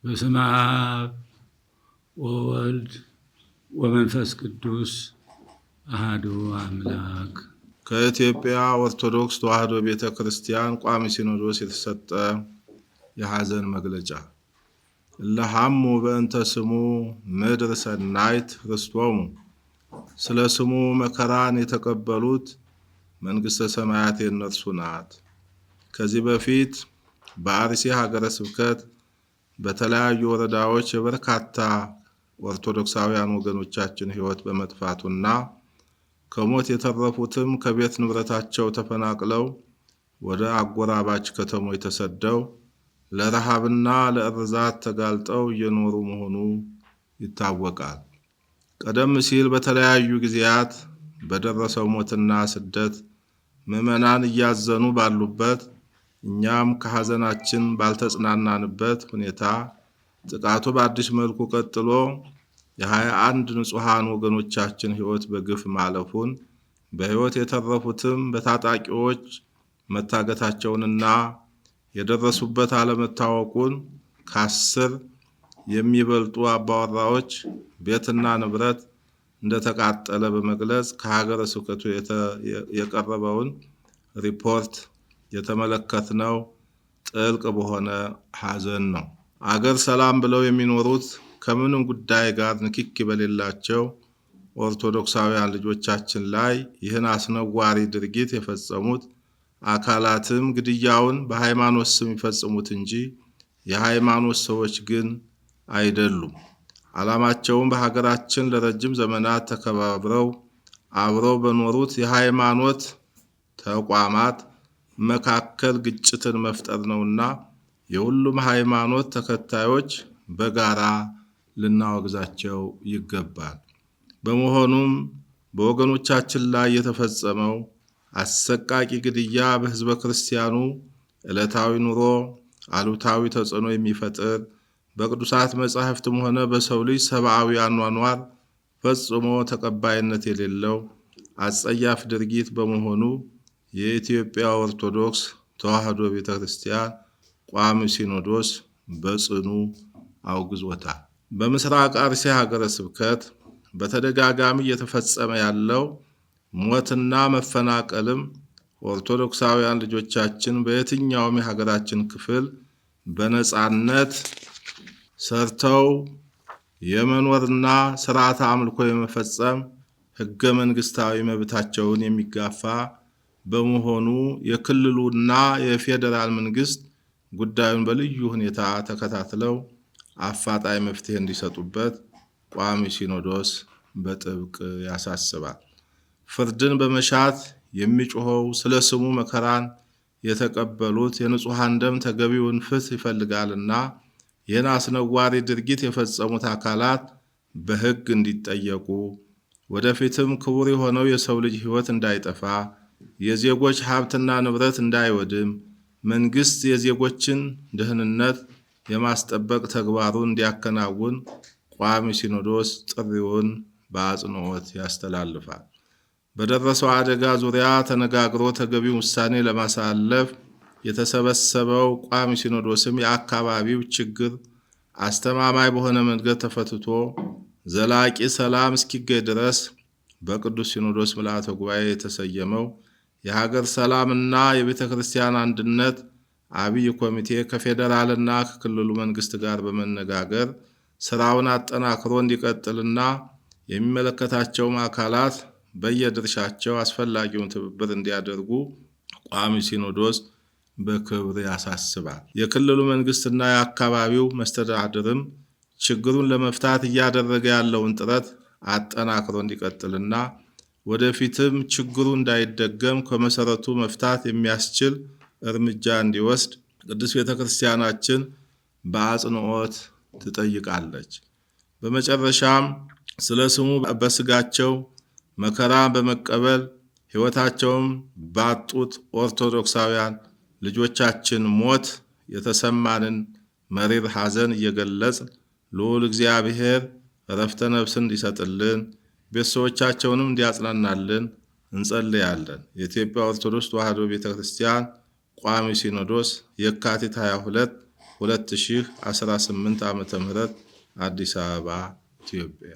በስመ አብ ወወልድ ወመንፈስ ቅዱስ አሐዱ አምላክ። ከኢትዮጵያ ኦርቶዶክስ ተዋሕዶ ቤተ ክርስቲያን ቋሚ ሲኖዶስ የተሰጠ የሐዘን መግለጫ። እለሐሙ በእንተ ስሙ ምድር ሰናይት ርስቶሙ። ስለ ስሙ መከራን የተቀበሉት መንግሥተ ሰማያት የእነርሱ ናት። ከዚህ በፊት በአርሲ ሀገረ ስብከት በተለያዩ ወረዳዎች የበርካታ ኦርቶዶክሳውያን ወገኖቻችን ሕይወት በመጥፋቱና ከሞት የተረፉትም ከቤት ንብረታቸው ተፈናቅለው ወደ አጎራባች ከተሞች ተሰደው ለረሃብና ለእርዛት ተጋልጠው እየኖሩ መሆኑ ይታወቃል። ቀደም ሲል በተለያዩ ጊዜያት በደረሰው ሞትና ስደት ምዕመናን እያዘኑ ባሉበት እኛም ከሐዘናችን ባልተጽናናንበት ሁኔታ ጥቃቱ በአዲስ መልኩ ቀጥሎ የ21 ንጹሐን ወገኖቻችን ሕይወት በግፍ ማለፉን በሕይወት የተረፉትም በታጣቂዎች መታገታቸውንና የደረሱበት አለመታወቁን ከ10 የሚበልጡ አባወራዎች ቤትና ንብረት እንደተቃጠለ በመግለጽ ከሀገረ ስብከቱ የቀረበውን ሪፖርት የተመለከትነው ጥልቅ በሆነ ሐዘን ነው። አገር ሰላም ብለው የሚኖሩት ከምንም ጉዳይ ጋር ንክኪ በሌላቸው ኦርቶዶክሳውያን ልጆቻችን ላይ ይህን አስነዋሪ ድርጊት የፈጸሙት አካላትም ግድያውን በሃይማኖት ስም ይፈጽሙት እንጂ የሃይማኖት ሰዎች ግን አይደሉም። ዓላማቸውም በሀገራችን ለረጅም ዘመናት ተከባብረው አብረው በኖሩት የሃይማኖት ተቋማት መካከል ግጭትን መፍጠር ነውና የሁሉም ሃይማኖት ተከታዮች በጋራ ልናወግዛቸው ይገባል። በመሆኑም በወገኖቻችን ላይ የተፈጸመው አሰቃቂ ግድያ በሕዝበ ክርስቲያኑ ዕለታዊ ኑሮ አሉታዊ ተጽዕኖ የሚፈጥር በቅዱሳት መጻሕፍትም ሆነ በሰው ልጅ ሰብአዊ አኗኗር ፈጽሞ ተቀባይነት የሌለው አጸያፍ ድርጊት በመሆኑ የኢትዮጵያ ኦርቶዶክስ ተዋሕዶ ቤተ ክርስቲያን ቋሚ ሲኖዶስ በጽኑ አውግዞታል። በምስራቅ አርሲ ሀገረ ስብከት በተደጋጋሚ እየተፈጸመ ያለው ሞትና መፈናቀልም ኦርቶዶክሳውያን ልጆቻችን በየትኛውም የሀገራችን ክፍል በነጻነት ሰርተው የመኖርና ስርዓተ አምልኮ የመፈጸም ሕገ መንግሥታዊ መብታቸውን የሚጋፋ በመሆኑ የክልሉና የፌዴራል መንግስት ጉዳዩን በልዩ ሁኔታ ተከታትለው አፋጣኝ መፍትሄ እንዲሰጡበት ቋሚ ሲኖዶስ በጥብቅ ያሳስባል። ፍርድን በመሻት የሚጮኸው ስለ ስሙ መከራን የተቀበሉት የንጹሐን ደም ተገቢውን ፍትህ ይፈልጋልና ይህን አስነዋሪ ድርጊት የፈጸሙት አካላት በሕግ እንዲጠየቁ ወደፊትም ክቡር የሆነው የሰው ልጅ ሕይወት እንዳይጠፋ የዜጎች ሀብትና ንብረት እንዳይወድም መንግስት የዜጎችን ደህንነት የማስጠበቅ ተግባሩን እንዲያከናውን ቋሚ ሲኖዶስ ጥሪውን በአጽንኦት ያስተላልፋል። በደረሰው አደጋ ዙሪያ ተነጋግሮ ተገቢው ውሳኔ ለማሳለፍ የተሰበሰበው ቋሚ ሲኖዶስም የአካባቢው ችግር አስተማማኝ በሆነ መንገድ ተፈትቶ ዘላቂ ሰላም እስኪገኝ ድረስ በቅዱስ ሲኖዶስ ምልዓተ ጉባኤ የተሰየመው የሀገር ሰላምና የቤተ ክርስቲያን አንድነት አብይ ኮሚቴ ከፌዴራልና ከክልሉ መንግስት ጋር በመነጋገር ስራውን አጠናክሮ እንዲቀጥልና የሚመለከታቸውም አካላት በየድርሻቸው አስፈላጊውን ትብብር እንዲያደርጉ ቋሚ ሲኖዶስ በክብር ያሳስባል። የክልሉ መንግስትና የአካባቢው መስተዳድርም ችግሩን ለመፍታት እያደረገ ያለውን ጥረት አጠናክሮ እንዲቀጥልና ወደፊትም ችግሩ እንዳይደገም ከመሰረቱ መፍታት የሚያስችል እርምጃ እንዲወስድ ቅድስት ቤተ ክርስቲያናችን በአጽንኦት ትጠይቃለች። በመጨረሻም ስለ ስሙ በስጋቸው መከራ በመቀበል ሕይወታቸውን ባጡት ኦርቶዶክሳውያን ልጆቻችን ሞት የተሰማንን መሪር ሐዘን እየገለጽን ልዑል እግዚአብሔር ዕረፍተ ነፍስን እንዲሰጥልን ቤተሰቦቻቸውንም እንዲያጽናናልን እንጸልያለን። የኢትዮጵያ ኦርቶዶክስ ተዋሕዶ ቤተክርስቲያን ቋሚ ሲኖዶስ የካቲት 22 2018 ዓ.ም አዲስ አበባ ኢትዮጵያ